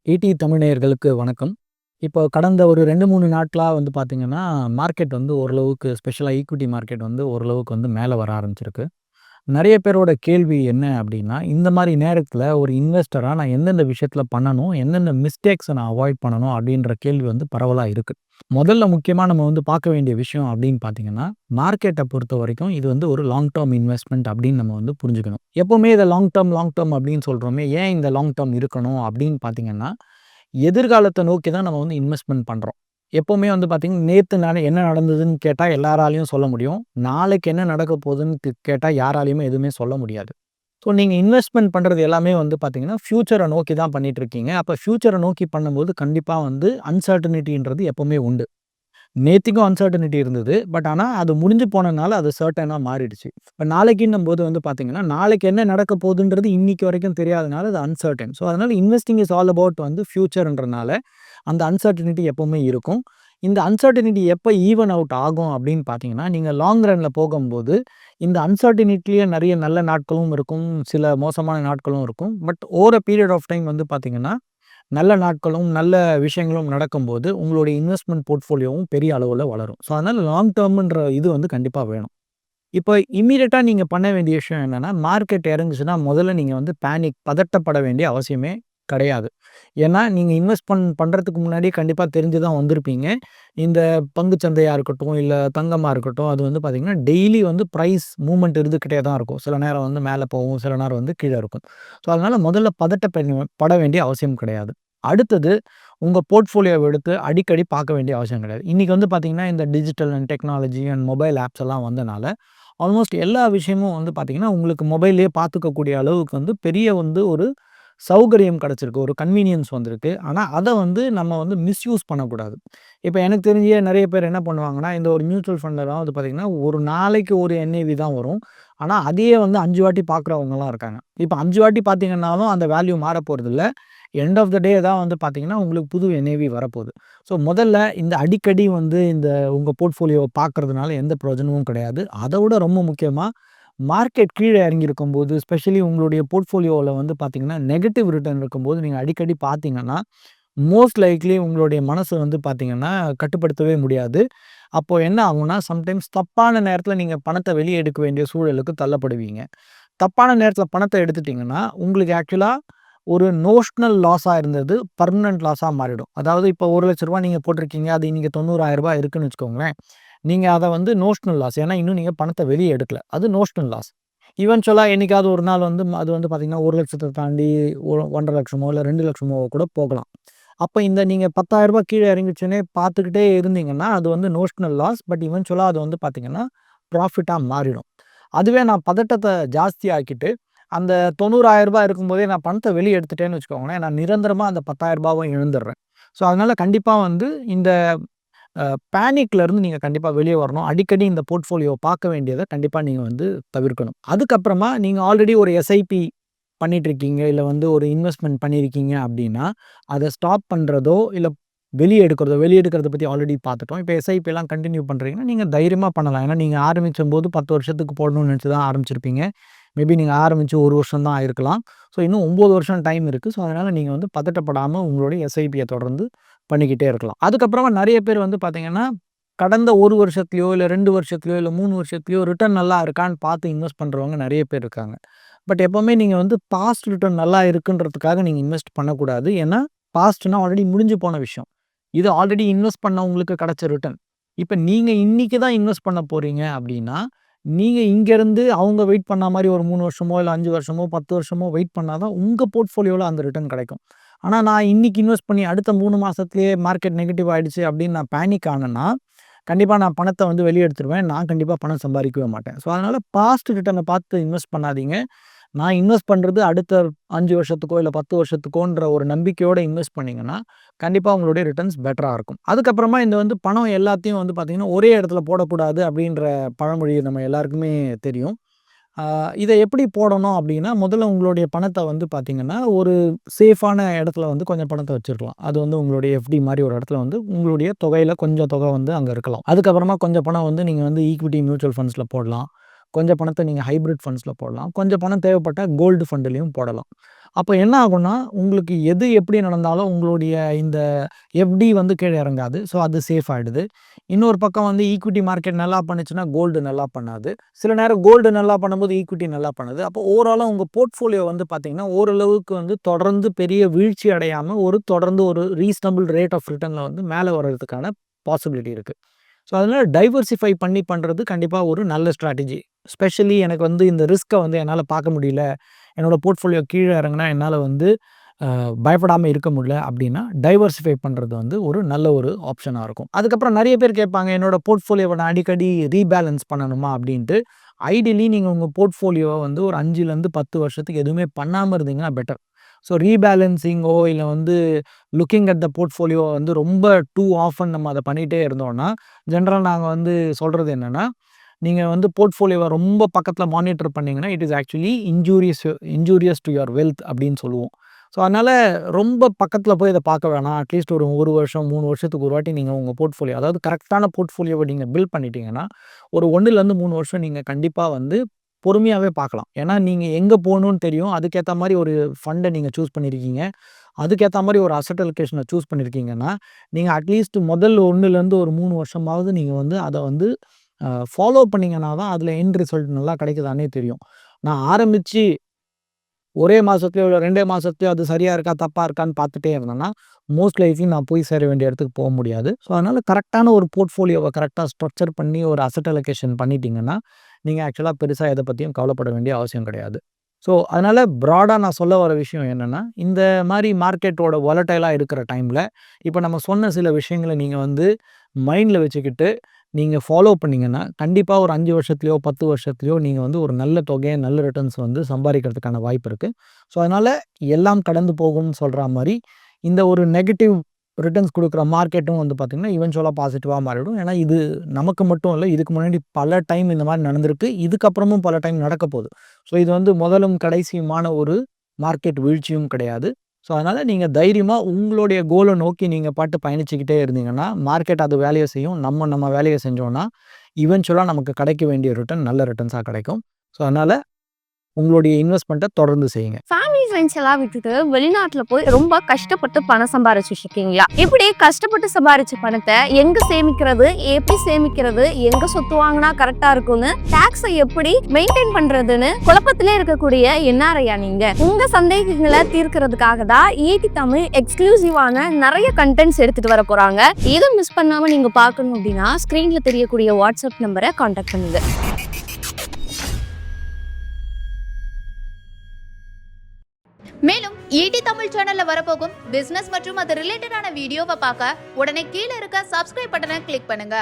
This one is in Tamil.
ஈடி தமிழ் நேயர்களுக்கு வணக்கம். இப்போ கடந்த ஒரு 2, 3 நாட்களா பார்த்தீங்கன்னா, மார்க்கெட் ஓரளவுக்கு ஸ்பெஷலா ஈக்விட்டி மார்க்கெட் ஓரளவுக்கு மேல வர ஆரம்பிச்சிருக்கு. நெறைய பேரோட கேள்வி என்ன அப்டின்னா, இந்த மாரி நேரத்தில ஒரு இன்வெஸ்டரா நான் எந்தெந்த விஷயத்தில பண்ணணும்? எந்தெந்த மிஸ்டேக்ஸ நான் அவாய்ட் பண்ணணும்? அப்டின்ற கேள்வி பரவலா இருக்கு. முதல்ல முக்கியமா நம்ம பார்க்க வேண்டிய விஷயம் அப்டின்னு பார்த்தீங்கன்னா, மார்க்கெட்ட பொறுத்தவரைக்கும் இது ஒரு லாங் டெர்ம் இன்வெஸ்ட்மென்ட் அப்டின்னு நம்ம புரிஞ்சுக்கணும். எப்பவுமே இத லாங் டெர்ம் அப்டின்னு சொல்றோமே, ஏன் இந்த லாங் டெர்ம் இருக்கணும் அப்டின்னு பார்த்தீங்கன்னா, எதிர்காலத்த நோக்கி தான் நம்ம இன்வெஸ்ட்மென்ட் பண்றோம். எப்பவுமே பார்த்தீங்கன்னா, நேத்து என்ன நடந்ததுன்னு கேட்டா எல்லாராலயும் சொல்ல முடியும். நாளைக்கு என்ன நடக்க போகுதுன்னு கேட்டா யாராலயுமே எதுவுமே சொல்ல முடியாது. ஸோ நீங்க இன்வெஸ்ட்மென்ட் பண்றது எல்லாமே பார்த்தீங்கன்னா, ஃபியூச்சர நோக்கி தான் பண்ணிட்டு இருக்கீங்க. அப்ப ஃபியூச்சர நோக்கி பண்ணும்போது கண்டிப்பா அன்சர்டனிட்டின்றது எப்பவுமே உண்டு. நேத்திக்கும் அன்சர்டனிட்டி இருந்தது. பட் ஆனா அது முடிஞ்சு போனனால அது சர்டனா மாறிடுச்சு. இப்ப நாளைக்குன்னும்போது பார்த்தீங்கன்னா, நாளைக்கு என்ன நடக்க போகுதுன்றது இன்னைக்கு வரைக்கும் தெரியாதனால அது அன்சர்டன். ஸோ அதனால இன்வெஸ்டிங் இஸ் ஆல் அபௌட் ஃபியூச்சர்ன்றனால அந்த அன்சர்டனிட்டி எப்பவுமே இருக்கும். இந்த அன்சர்டனிட்டி எப்ப ஈவன் அவுட் ஆகும் அப்படின்னு பார்த்தீங்கன்னா, நீங்க லாங் ரன்ல போகும்போது இந்த அன்சர்டனிட்டிலேயே நெறைய நல்ல நாட்களும் இருக்கும். சில மோசமான நாட்களும் இருக்கும். But over a period of time பார்த்தீங்கன்னா, நல்ல நாட்களும், நல்ல விஷயங்களும் நடக்கும்போது, உங்களுடைய இன்வெஸ்ட்மென்ட் போர்ட்ஃபோலியோவும் பெரிய அளவுல வளரும். ஸோ, அதனால லாங் டெர்ம்ன்ற இது கண்டிப்பா வேணும். இப்ப இம்மீடியட்டா நீங்க பண்ண வேண்டிய விஷயம் என்னன்னா, மார்க்கெட் இறங்குச்சுன்னா முதல்ல நீங்க பேனிக் பதட்டப்பட வேண்டிய அவசியமே கிடையாது. ஏன்னா, நீங்க இன்வெஸ்ட் பண்றதுக்கு முன்னாடியே கண்டிப்பா தெரிஞ்சு தான் வந்திருப்பீங்க. இந்த பங்குச் சந்தையா இருக்கட்டும், இல்ல தங்கமா இருக்கட்டும், அது பார்த்தீங்கன்னா, டெய்லி பிரைஸ் மூவ்மெண்ட் இருந்துகிட்டே தான் இருக்கும். சில நேரம் மேல போகும், சில நேரம் கீழ இருக்கும். ஸோ, அதனால முதல்ல பட வேண்டிய அவசியம் கிடையாது. அடுத்தது உங்க போர்ட்ஃபோலியோவ எடுத்து அடிக்கடி பார்க்க வேண்டிய அவசியம் கிடையாது. இன்னைக்கு பார்த்தீங்கன்னா, இந்த digital and technology and mobile apps எல்லாம் வந்தனால, ஆல்மோஸ்ட் எல்லா விஷயமும் பார்த்தீங்கன்னா, உங்களுக்கு மொபைல்லயே பார்த்துக்கக்கூடிய அளவுக்கு பெரிய ஒரு சௌகரியம் கிடைச்சிருக்கு. ஒரு கன்வீனியன்ஸ் வந்திருக்கு. ஆனா, அத நம்ம மிஸ்யூஸ் பண்ணக்கூடாது. இப்ப எனக்கு தெரிஞ்சே நெறைய பேர் என்ன பண்ணுவாங்கன்னா, இந்த ஒரு மியூச்சுவல் ஃபண்ட்லலாம் பார்த்தீங்கன்னா, ஒரு நாளைக்கு ஒரு என்ஏவி தான் வரும். ஆனா, அதையே 5 வாட்டி பார்க்குறவங்கலாம் இருக்காங்க. இப்ப 5 வாட்டி பார்த்தீங்கன்னாலும் அந்த வேல்யூ மாறப்போறதில்ல. எண்ட் ஆஃப் த டே தான் பார்த்தீங்கன்னா, உங்களுக்கு புது என்ஏவி வரப்போது. ஸோ, முதல்ல இந்த அடிக்கடி இந்த உங்க போர்ட்ஃபோலியோவ பார்க்கறதுனால எந்த பிரயோஜனமும் கிடையாது. அத விட ரொம்ப முக்கியமா, மார்க்கெட் கீழ இறங்கியிருக்கும்போது, ஸ்பெஷலி உங்களுடைய போர்ட்ஃபோலியோல பார்த்தீங்கன்னா, நெகட்டிவ் ரிட்டர்ன் இருக்கும்போது நீங்க அடிக்கடி பார்த்தீங்கன்னா, மோஸ்ட் லைக்லி உங்களுடைய மனசு பார்த்தீங்கன்னா, கட்டுப்படுத்தவே முடியாது. அப்போ என்ன ஆகும்னா, சம்டைம்ஸ் தப்பான நேரத்தில நீங்க பணத்த வெளிய எடுக்க வேண்டிய சூழலுக்கு தள்ளப்படுவீங்க. தப்பான நேரத்தில பணத்த எடுத்துட்டீங்கன்னா, உங்களுக்கு ஆக்சுவலா ஒரு நோஷனல் லாஸா இருந்தது பெர்மனன்ட் லாஸா மாறிடும். அதாவது இப்போ ரூ. 1,00,000 நீங்க போட்டிருக்கீங்க. அது இன்னைக்கு ரூ. 90,000 இருக்குன்னு வச்சுக்கோங்களேன். நீங்க அத நோஷனல் லாஸ். ஏன்னா இன்னும் நீங்க பணத்த வெளிய எடுக்கல. அது நோஷனல் லாஸ். ஈவென்ச்சுவலா என்னைக்காவது ஒரு நாள் அது பார்த்தீங்கன்னா, 1,00,000 தாண்டி 1,50,000 இல்ல 2,00,000 கூட போகலாம். அப்ப இந்த நீங்க ரூ. 10,000 கீழ இறங்கிச்சுன்னே பார்த்துக்கிட்டே இருந்தீங்கன்னா, அது நோஷனல் லாஸ். பட் ஈவென்ச்சுவலா அது பார்த்தீங்கன்னா, ப்ராஃபிட்டா மாறிடும். அதுவே நான் பதட்டத்த ஜாஸ்தியாக்கிட்டு, அந்த ரூ. 90,000 இருக்கும்போதே நான் பணத்த வெளிய எடுத்துட்டேன்னு வச்சுக்கோங்களேன், நான் நிரந்தரமா அந்த ரூ. 10,000வும் இழந்துர்றேன். ஸோ, அதனால கண்டிப்பா இந்த அ பேனிக்ல இருந்து நீங்க கண்டிப்பா வெளிய வரணும். அடிக்கடி இந்த போர்ட்ஃபோலியோவ பார்க்க வேண்டியத கண்டிப்பா நீங்க தவிர்க்கணும். அதுக்கப்புறமா நீங்க ஆல்ரெடி ஒரு எஸ்ஐபி பண்ணிட்டுருக்கீங்க, இல்ல ஒரு இன்வெஸ்ட்மென்ட் பண்ணியிருக்கீங்க அப்டின்னா, அத ஸ்டாப் பண்றதோ, இல்ல வெளிய எடுக்கிறத பத்தி ஆல்ரெடி பார்த்துட்டோம். இப்ப எஸ்ஐபிலாம் கன்டின்யூ பண்றீங்கன்னா, நீங்க தைரியமா பண்ணலாம். ஏன்னா நீங்க ஆரம்பிச்சம்போது 10 வருஷத்துக்கு போடணும்னு நெனச்சு தான் ஆரம்பிச்சிருப்பீங்க. மேபி நீங்க ஆரம்பிச்சு 1 வருஷம் தான் ஆயிருக்கலாம். ஸோ, இன்னும் 9 வருஷம் டைம் இருக்கு. ஸோ, அதனால நீங்க பதட்டப்படாம உங்களுடைய எஸ்ஐபிய தொடர்ந்து பண்ணிக்கிட்டே இருக்கலாம். அதுக்கப்புறமா நெறைய பேர் பார்த்தீங்கன்னா, கடந்த 1 வருஷத்துலயோ, இல்ல 2 வருஷத்துலயோ, இல்ல 3 வருஷத்துலயோ ரிட்டர்ன் நல்லா இருக்கான்னு பார்த்து இன்வெஸ்ட் பண்றவங்க நெறைய பேர் இருக்காங்க. பட் எப்பவுமே நீங்க பாஸ்ட் ரிட்டர்ன் நல்லா இருக்குன்றதுக்காக நீங்க இன்வெஸ்ட் பண்ணக்கூடாது. ஏன்னா, பாஸ்ட்னா ஆல்ரெடி முடிஞ்சு போன விஷயம். இது ஆல்ரெடி இன்வெஸ்ட் பண்ணவங்களுக்கு கிடைச்ச ரிட்டர்ன். இப்ப நீங்க இன்னைக்கு தான் இன்வெஸ்ட் பண்ண போறீங்க அப்டின்னா, நீங்க இங்கருந்து அவங்க வெயிட் பண்ண மாரி ஒரு 3 வருஷமோ, இல்ல 5 வருஷமோ, 10 வருஷமோ வெயிட் பண்ணா தான் உங்க போர்ட்ஃபோலியோல அந்த ரிட்டர்ன் கிடைக்கும். ஆனா, நான் இன்னைக்கு இன்வெஸ்ட் பண்ணி அடுத்த 3 மாசத்திலேயே மார்க்கெட் நெகட்டிவ் ஆயிடுச்சு அப்டின்னு நான் பேனிக் ஆனேன்னா, கண்டிப்பா நான் பணத்த வெளிய எடுத்துருவேன். நான் கண்டிப்பா பணம் சம்பாரிக்கவே மாட்டேன். ஸோ, அதனால பாஸ்ட் ரிட்டர்ன பார்த்து இன்வெஸ்ட் பண்ணாதீங்க. நான் இன்வெஸ்ட் பண்றது அடுத்த 5 வருஷத்துக்கோ, இல்ல 10 வருஷத்துக்கோன்ற ஒரு நம்பிக்கையோட இன்வெஸ்ட் பண்ணீங்கன்னா, கண்டிப்பா உங்களுடைய ரிட்டர்ன்ஸ் பெட்டரா இருக்கும். அதுக்கப்புறமா இந்த பணம் எல்லாத்தையும் பார்த்தீங்கன்னா, ஒரே இடத்துல போடக்கூடாது அப்படின்ற பழமொழி நம்ம எல்லாருக்குமே தெரியும். ஆ இத எப்படி போடணும் அப்படின்னா, முதல்ல உங்களுடைய பணத்த பார்த்தீங்கன்னா, ஒரு சேஃபான இடத்துல கொஞ்சம் பணத்த வச்சிருக்கலாம். அது உங்களுடைய எஃப்டி மாரி ஒரு இடத்துல உங்களுடைய தொகையில கொஞ்சம் தொகை அங்க இருக்கலாம். அதுக்கப்புறமா கொஞ்சம் பணம் நீங்க ஈக்விட்டி மியூச்சுவல் ஃபண்ட்ஸ்ல போடலாம். கொஞ்சம் பணத்தை நீங்கள் ஹைப்ரிட் ஃபண்ட்ஸில் போடலாம். கொஞ்சம் பணம் தேவைப்பட்டால் கோல்டு ஃபண்டுலேயும் போடலாம். அப்போ என்ன ஆகும்னா, உங்களுக்கு எது எப்படி நடந்தாலும் உங்களுடைய இந்த எஃப்டி வந்து கீழே இறங்காது. ஸோ அது சேஃப் ஆயிடுது. இன்னொரு பக்கம் வந்து ஈக்விட்டி மார்க்கெட் நல்லா பண்ணுச்சுன்னா, கோல்டு நல்லா பண்ணாது. சில நேரம் கோல்டு நல்லா பண்ணும்போது ஈக்விட்டி நல்லா பண்ணுது. அப்போ ஓவராலா உங்க போர்ட்ஃபோலியோ வந்து பார்த்தீங்கன்னா, ஓரளவுக்கு வந்து தொடர்ந்து பெரிய வீழ்ச்சி அடையாம தொடர்ந்து ஒரு ரீசனபிள் ரேட் ஆஃப் ரிட்டர்ன்ல வந்து மேல வர்றதுக்கான பாசிபிலிட்டி இருக்கு. ஸோ அதனால டைவர்சிஃபை பண்றது கண்டிப்பா ஒரு நல்ல ஸ்ட்ராட்டஜி. ஸ்பெஷலி எனக்கு வந்து இந்த ரிஸ்க்க வந்து என்னால பார்க்க முடியல. என்னோட போர்ட்ஃபோலியோ கீழ இறங்குனா என்னால வந்து பயப்படாம இருக்க முடியல அப்படின்னா, டைவர்சிஃபை பண்றது வந்து ஒரு நல்ல ஒரு ஆப்ஷனா இருக்கும். அதுக்கப்புறம் நெறைய பேர் கேட்பாங்க, என்னோட போர்ட்ஃபோலியோவ நான் அடிக்கடி ரீபேலன்ஸ் பண்ணணுமா அப்படின்ட்டு. ஐடியலி நீங்க உங்க போர்ட்ஃபோலியோவ வந்து ஒரு 5லேருந்து 10 வருஷத்துக்கு எதுவுமே பண்ணாம இருந்தீங்கன்னா பெட்டர். ஸோ ரீபேலன்சிங்கோ இல்ல வந்து லுக்கிங் அட் த போர்ட்ஃபோலியோ வந்து ரொம்ப டூ ஆஃபன் நம்ம அத பண்ணிட்டே இருந்தோம்னா, ஜெனரலா நாங்க வந்து சொல்றது என்னன்னா, நீங்க வந்து போர்ட்ஃபோலியோவ ரொம்ப பக்கத்துல மானிட்டர் பண்ணீங்கன்னா, it is actually injurious two your wealth அப்படின்னு சொல்லுவோம். ஸோ அதனால ரொம்ப பக்கத்துல போய் இத பார்க்க வேணாம். அட்லீஸ்ட் ஒரு 1 வருஷம், 3 வருஷத்துக்கு ஒரு வாட்டி நீங்க உங்க போர்ட்ஃபோலியோ அதாவது கரெக்ட்டான போர்ட்ஃபோலியோவ நீங்க பில்ட் பண்ணிட்டீங்கன்னா, ஒரு 1லேருந்து 3 வருஷம் நீங்க கண்டிப்பா வந்து பொறுமையாவே பார்க்கலாம். ஏன்னா, நீங்க எங்க போணும்னு தெரியும். அதுக்கேத்த மாரி ஒரு ஃபண்ட நீங்க சூஸ் பண்ணியிருக்கீங்க. அதுக்கேத்த மாரி ஒரு அசெட் அலோகேஷன சூஸ் பண்ணியிருக்கீங்கன்னா, நீங்க அட்லீஸ்ட் முதல் 1லேருந்து ஒரு 3 வருஷமாவது நீங்க வந்து அத வந்து ஃபாலோ பண்ணீங்கன்னா தான் அதுல எண்ட் ரிசல்ட் நல்லா கிடைக்குதான்னே தெரியும். நான் ஆரம்பிச்சு ஒரே மாசத்துலயோ இல்ல 2 மாசத்துலயோ அது சரியா இருக்கா, தப்பா இருக்கான்னு பார்த்துட்டே இருந்தேன்னா, மோஸ்ட் லைக்லி நான் போய் சேர வேண்டிய இடத்துக்கு போ முடியாது. ஸோ அதனால கரெக்ட்டான ஒரு போர்ட்ஃபோலியோவ கரெக்ட்டா ஸ்ட்ரக்சர் பண்ணி ஒரு அசெட் அலோகேஷன் பண்ணிட்டீங்கன்னா, நீங்க ஆக்சுவலா பெருசா எத பத்தியும் கவலைப்பட வேண்டிய அவசியம் கிடையாது. ஸோ அதனால ப்ராடா நான் சொல்ல வர விஷயம் என்னன்னா, இந்த மாரி மார்க்கெட்டோட வாலடைலா இருக்கிற டைம்ல, இப்ப நம்ம சொன்ன சில விஷயங்கள நீங்க வந்து மைண்ட்ல வச்சுக்கிட்டு, நீங்க ஃபாலோ பண்ணீங்கன்னா, கண்டிப்பா ஒரு 5 வருஷத்துலயோ, 10 வருஷத்துலயோ நீங்க வந்து ஒரு நல்ல தொகைய, நல்ல ரிட்டர்ன்ஸ் வந்து சம்பாரிக்கிறதுக்கான வாய்ப்பு இருக்கு. ஸோ அதனால எல்லாம் கடந்து போகும்னு சொல்றா மாரி, இந்த ஒரு நெகட்டிவ் ரிட்டர்ன்ஸ் குடுக்குற மார்க்கெட்டும் வந்து பார்த்தீங்கன்னா, இவென்ச்சுவலா பாசிட்டிவா மாறிடும். ஏன்னா இது நமக்கு மட்டும் இல்ல. இதுக்கு முன்னாடி பல டைம் இந்த மாரி நடந்திருக்கு. இதுக்கப்புறமும் பல டைம் நடக்க போது. ஸோ இது வந்து முதலும் கடைசியுமான ஒரு மார்க்கெட் வீழ்ச்சியும் கிடையாது. ஸோ அதனால நீங்க தைரியமா உங்களுடைய கோல நோக்கி நீங்க பாட்டு பயணிச்சுக்கிட்டே இருந்தீங்கன்னா, மார்க்கெட் அது வேலைய செய்யும். நம்ம வேலைய செஞ்சோம்னா, இவென்ச்சுவலா நமக்கு கிடைக்க வேண்டிய ரிட்டர்ன் நல்ல ரிட்டர்ன்ஸா கிடைக்கும். ஸோ அதனால உங்களுடைய இன்வெஸ்ட்மென்ட்ட தொடர்ந்து செய்யுங்க. ஃபேமிலி ஃப்ரெண்ட்ஸ் எல்லாம் விட்டுட்டு வெளிநாட்டுல போய் ரொம்ப கஷ்டப்பட்டு பணம் சம்பாரிச்சுட்டு இருக்கீங்களா? இப்படி கஷ்டப்பட்டு சம்பாரிச்ச பணத்தை எங்க சேமிக்கிறது, எப்படி சேமிக்கிறது, எங்க சொத்து வாங்கினா கரெக்டா இருக்கும்னு, டாக்ஸை எப்படி மெயின்டைன் பண்றதுன்னு குழப்பத்திலே இருக்கக்கூடிய என்ஆர்ஐயா நீங்க? உங்க சந்தேகங்களை தீர்க்கிறதுக்காக தான் ஈடி தமிழ் எக்ஸ்க்ளூசிவான நிறைய கண்டென்ட்ஸ் எடுத்துட்டு வர போறாங்க. இதை மிஸ் பண்ணாம நீங்க பார்க்கணும் அப்படின்னா ஸ்கிரீன்ல தெரியக்கூடிய வாட்ஸ்அப் நம்பரை கான்டாக்ட் பண்ணுங்க. மேலும் ஈடி தமிழ் சேனல்ல வரப்போகும் பிசினஸ் மற்றும் அது ரிலேட்டடான வீடியோவை பார்க்க உடனே கீழே இருக்க சப்ஸ்கிரைப் பட்டனை கிளிக் பண்ணுங்க.